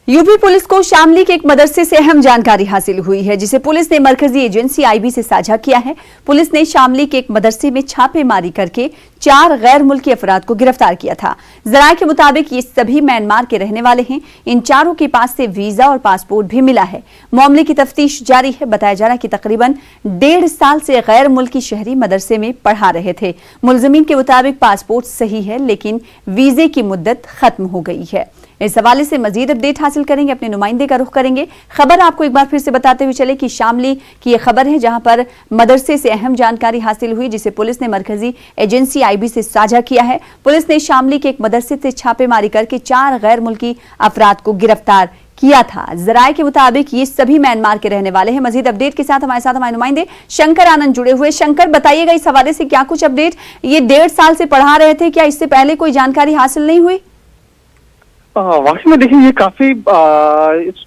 UP police को शामली के एक मदरसे से अहम जानकारी हासिल हुई है, जिसे पुलिस ने मरकजी एजेंसी आईबी से साझा किया है। पुलिस ने शामली के एक मदरसे में छापेमारी करके 4 गैर मुल्की अफराद को गिरफ्तार किया था। जराये के मुताबिक ये सभी म्यांमार के रहने वाले हैं। इन चारों के पास से वीजा और पासपोर्ट भी मिला है। मामले की तफ्तीश जारी है। बताया जा रहा है कि तकरीबन 1.5 साल से गैर मुल्की शहरी मदरसे में पढ़ा रहे थे। मुलजमीन के मुताबिक पासपोर्ट सही है, लेकिन वीजे की मुद्दत खत्म हो गई है। इस हवाले से मजीद अपडेट हासिल करेंगे, अपने नुमाइंदे का रुख करेंगे। खबर आपको एक बार फिर से बताते हुए चले कि शामली की यह खबर है, जहां पर मदरसे से अहम जानकारी हासिल हुई, जिसे पुलिस ने मरकजी एजेंसी आईबी से साझा किया है। पुलिस ने शामली के एक मदरसे से छापेमारी करके 4 गैर मुल्की अफराद को गिरफ्तार किया था। जराये के मुताबिक ये सभी म्यांमार के रहने वाले हैं। मजीद अपडेट के साथ हमारे नुमाइंदे शंकर आनंद जुड़े हुए। शंकर, बताइएगा इस हवाले से क्या कुछ अपडेट? ये 1.5 साल से पढ़ा रहे थे, क्या इससे पहले कोई जानकारी हासिल नहीं हुई? वाकई में देखिए, ये काफी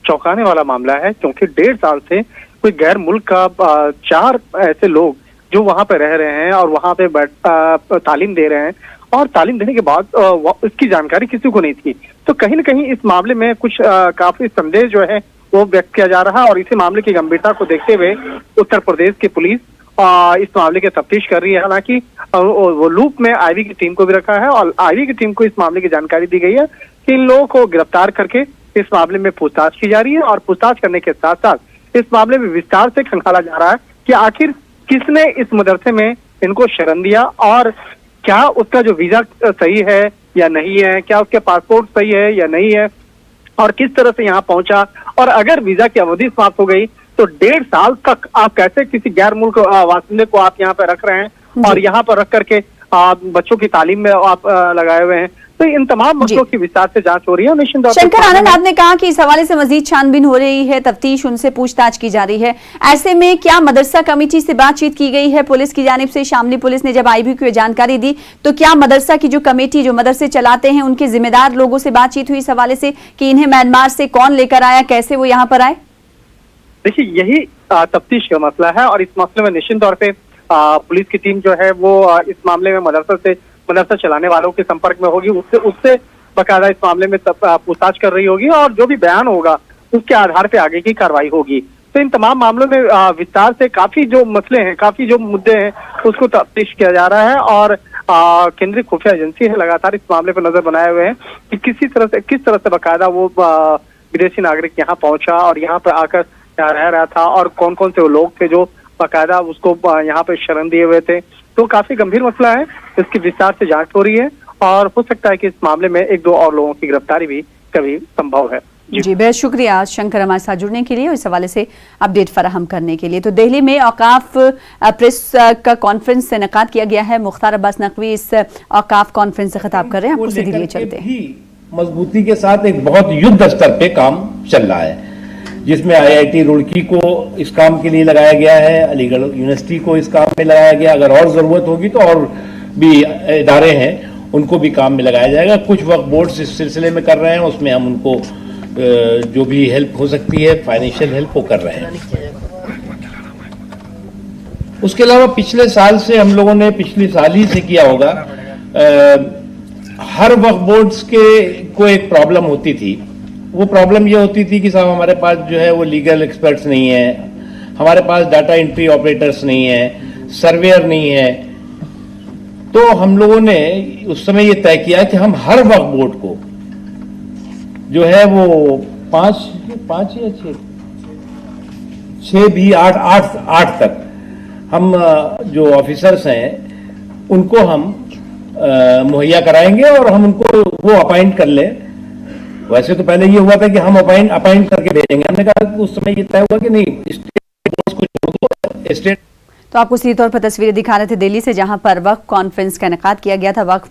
चौंकाने वाला मामला है, क्योंकि 1.5 साल से कोई गैर मुल्क का 4 ऐसे लोग जो वहां पे रह रहे हैं और वहां पे तालीम दे रहे हैं, और तालीम देने के बाद इसकी जानकारी किसी को नहीं थी। तो कहीं ना कहीं इस मामले में कुछ काफी संदेह जो है वो व्यक्त किया जा रहा है। और इसी मामले की गंभीरता को देखते हुए उत्तर प्रदेश की पुलिस इस मामले की तफ्तीश कर रही है। हालांकि वो लूप में आईबी की टीम को भी रखा है, और आईबी की टीम को इस मामले की जानकारी दी गई है कि इन लोगों को गिरफ्तार करके इस मामले में पूछताछ की जा रही है। और पूछताछ करने के साथ साथ इस मामले में विस्तार से खंगाला जा रहा है कि आखिर किसने इस मदरसे में इनको शरण दिया, और क्या उसका जो वीजा सही है या नहीं है, क्या उसके पासपोर्ट सही है या नहीं है, और किस तरह से यहाँ पहुंचा। और अगर वीजा की अवधि समाप्त हो गई तो 1.5 साल तक आप कैसे किसी गैर मुल्क वासिंदे को आप यहाँ पे रख रहे हैं और यहाँ पर रख करके बच्चों की तालीम में आप लगाए हुए हैं। तो इन तमाम मसलों की विस्तार से जांच हो रही है। निश्चित तौर पर शंकर आनंद, आपने कहा कि इस हवाले से मजीद छानबीन हो रही है, तफ्तीश, उनसे पूछताछ की जा रही है। ऐसे में क्या मदरसा कमेटी से बातचीत की गई है पुलिस की जानिब से? शामली पुलिस ने जब आईबी को जानकारी दी तो क्या मदरसा की जो कमेटी, जो मदरसे चलाते हैं, उनके जिम्मेदार लोगों से बातचीत हुई इस हवाले से कि इन्हें म्यांमार से कौन लेकर आया, कैसे वो यहाँ पर आए? देखिए, यही तफ्तीश का मसला है, और इस मसले में निश्चित तौर पे पुलिस की टीम जो है वो इस मामले में मदरसा चलाने वालों के संपर्क में होगी। उससे बकायदा इस मामले में पूछताछ कर रही होगी, और जो भी बयान होगा उसके आधार पे आगे की कार्रवाई होगी। तो इन तमाम मामलों में विस्तार से काफी जो मसले हैं, काफी जो मुद्दे हैं, उसको तफ्तीश किया जा रहा है। और केंद्रीय खुफिया एजेंसी है लगातार इस मामले पर नजर बनाए हुए हैं कि किस तरह से बकायदा वो विदेशी नागरिक यहाँ पहुंचा और यहाँ पर आकर रह रहा था, और कौन कौन से वो लोग थे जो बाकायदा उसको यहाँ पे शरण दिए हुए थे। तो काफी गंभीर मसला है, इसकी विस्तार से जांच हो रही है, और हो सकता है कि इस मामले में 1-2 और लोगों की गिरफ्तारी भी कभी संभव है। जी, बेहद शुक्रिया शंकर हमारे साथ जुड़ने के लिए और इस हवाले से अपडेट फराहम करने के लिए। तो दिल्ली में औकाफ प्रेस का कॉन्फ्रेंस से इनेकाद किया गया है। मुख्तार अब्बास नकवी इस औकाफ कॉन्फ्रेंस से खिताब कर रहे हैं, आपको सीधे लिए चलते हैं। मजबूती के साथ एक बहुत युद्ध स्तर पे काम चल रहा है, जिसमें IIT रुड़की को इस काम के लिए लगाया गया है, अलीगढ़ यूनिवर्सिटी को इस काम में लगाया गया। अगर और जरूरत होगी तो और भी इदारे हैं, उनको भी काम में लगाया जाएगा। कुछ वक्त बोर्ड्स इस सिलसिले में कर रहे हैं, उसमें हम उनको जो भी हेल्प हो सकती है, फाइनेंशियल हेल्प, वो कर रहे हैं। उसके अलावा पिछले साल से हम लोगों ने पिछले साल ही से किया होगा, हर वक्त बोर्ड्स को एक प्रॉब्लम होती थी। वो प्रॉब्लम ये होती थी कि साहब हमारे पास जो है वो लीगल एक्सपर्ट्स नहीं है, हमारे पास डाटा एंट्री ऑपरेटर्स नहीं है, सर्वेयर नहीं है। तो हम लोगों ने उस समय ये तय किया कि हम हर वक्त बोर्ड को जो है वो 5 या 6 भी 8 तक हम जो ऑफिसर्स हैं उनको हम मुहैया कराएंगे, और हम उनको वो अपॉइंट कर लें। वैसे तो पहले ये हुआ था कि हम अपॉइंट करके भेजेंगे, हमने कहा कि उस समय ये तय हुआ कि नहीं, स्टेट। तो आपको सीधे तौर पर तस्वीरें दिखा रहे थे दिल्ली से, जहां पर वक्फ कॉन्फ्रेंस का इनेकाद किया गया था। वक्फ